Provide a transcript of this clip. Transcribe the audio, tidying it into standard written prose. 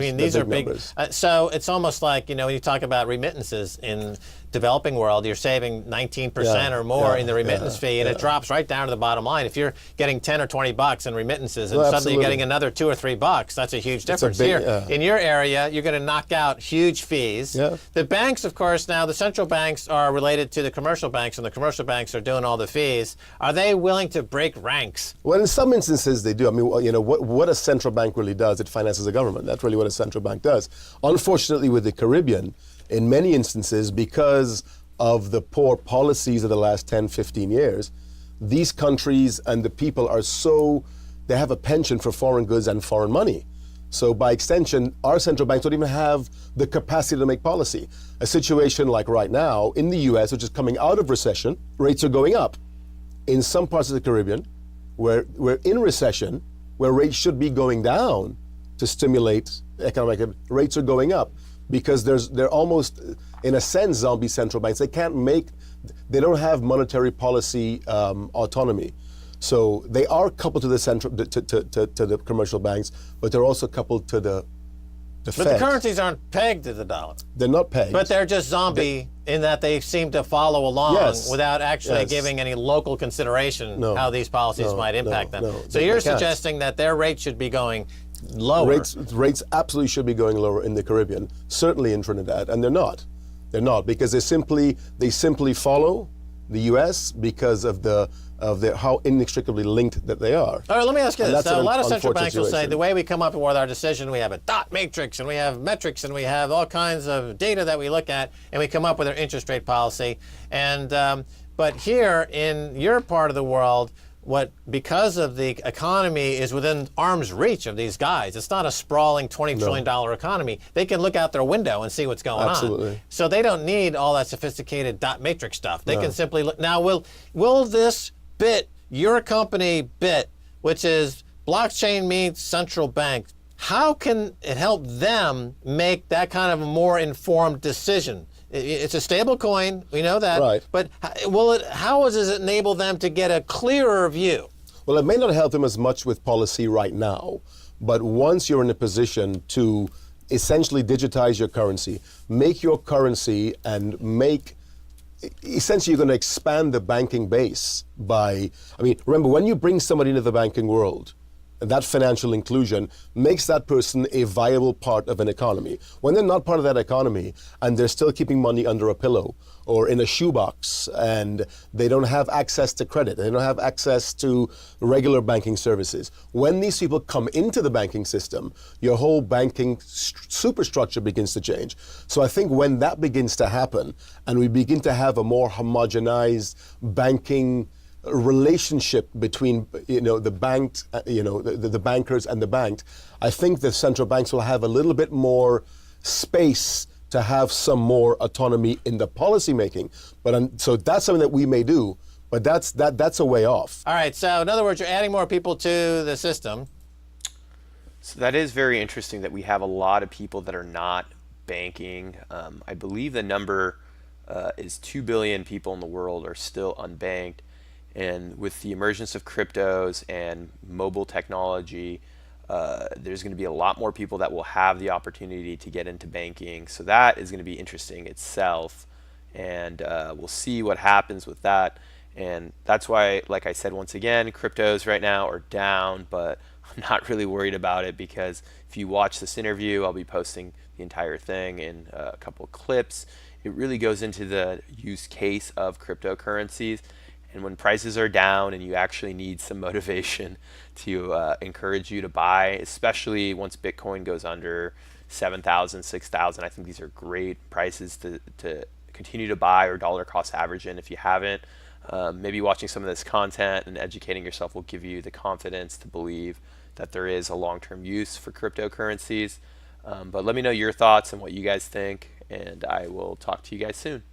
mean, these are big. So it's almost like, when you talk about remittances in developing world, you're saving 19% or more in the remittance fee, and it drops right down to the bottom line. If you're getting 10 or 20 bucks in remittances, and suddenly you're getting another 2 or 3 bucks, that's a huge difference. Here, in your area, you're going to knock out huge fees. The banks, of course, now the central banks are related to the commercial banks, and the commercial banks are doing all the fees. Are they willing to break ranks? Well, in some instances they do. I mean, what a central bank really does, it finances a government. That's really what a central bank does. Unfortunately, with the Caribbean, in many instances, because of the poor policies of the last 10, 15 years, these countries and the people are they have a penchant for foreign goods and foreign money. So by extension, our central banks don't even have the capacity to make policy. A situation like right now in the US, which is coming out of recession, rates are going up. In some parts of the Caribbean, where we're in recession, where rates should be going down to stimulate economic activity, rates are going up because they're almost, in a sense, zombie central banks. They don't have monetary policy autonomy. So they are coupled to the to the commercial banks, but they're also coupled to the Fed. But the currencies aren't pegged to the dollar. They're not pegged. But they're just zombie in that they seem to follow along without actually giving any local consideration how these policies might impact them. So you're suggesting that their rates should be going lower. Rates absolutely should be going lower in the Caribbean, certainly in Trinidad, and they're not. They're not, because they simply follow the U.S. because of how inextricably linked that they are. All right, let me ask you this. So a lot of central banks will say the way we come up with our decision, we have a dot matrix, and we have metrics, and we have all kinds of data that we look at, and we come up with our interest rate policy. And but here in your part of the world, because of the economy is within arm's reach of these guys. It's not a sprawling $20 trillion economy. They can look out their window and see what's going on. So they don't need all that sophisticated dot matrix stuff. They can simply look. Now, will this your company BIT, which is blockchain meets central bank, how can it help them make that kind of a more informed decision? It's a stable coin, we know that. Right. But how does it enable them to get a clearer view? Well, it may not help them as much with policy right now, but once you're in a position to essentially digitize your currency, make your currency and essentially you're going to expand the banking base remember, when you bring somebody into the banking world, that financial inclusion makes that person a viable part of an economy. When they're not part of that economy and they're still keeping money under a pillow or in a shoebox and they don't have access to credit, they don't have access to regular banking services, when these people come into the banking system, your whole banking superstructure begins to change. So I think when that begins to happen and we begin to have a more homogenized banking relationship between the banked, the bankers and the banked, I think the central banks will have a little bit more space to have some more autonomy in the policy making. But so that's something that we may do, but that's a way off. All right. So in other words, you're adding more people to the system. So that is very interesting that we have a lot of people that are not banking. I believe the number is 2 billion people in the world are still unbanked. And with the emergence of cryptos and mobile technology, there's going to be a lot more people that will have the opportunity to get into banking. So that is going to be interesting itself. And we'll see what happens with that. And that's why, like I said, once again, cryptos right now are down, but I'm not really worried about it, because if you watch this interview, I'll be posting the entire thing in a couple of clips. It really goes into the use case of cryptocurrencies. And when prices are down and you actually need some motivation to encourage you to buy, especially once Bitcoin goes under 7,000, 6,000, I think these are great prices to continue to buy or dollar cost average in if you haven't. Maybe watching some of this content and educating yourself will give you the confidence to believe that there is a long-term use for cryptocurrencies. But let me know your thoughts and what you guys think, and I will talk to you guys soon.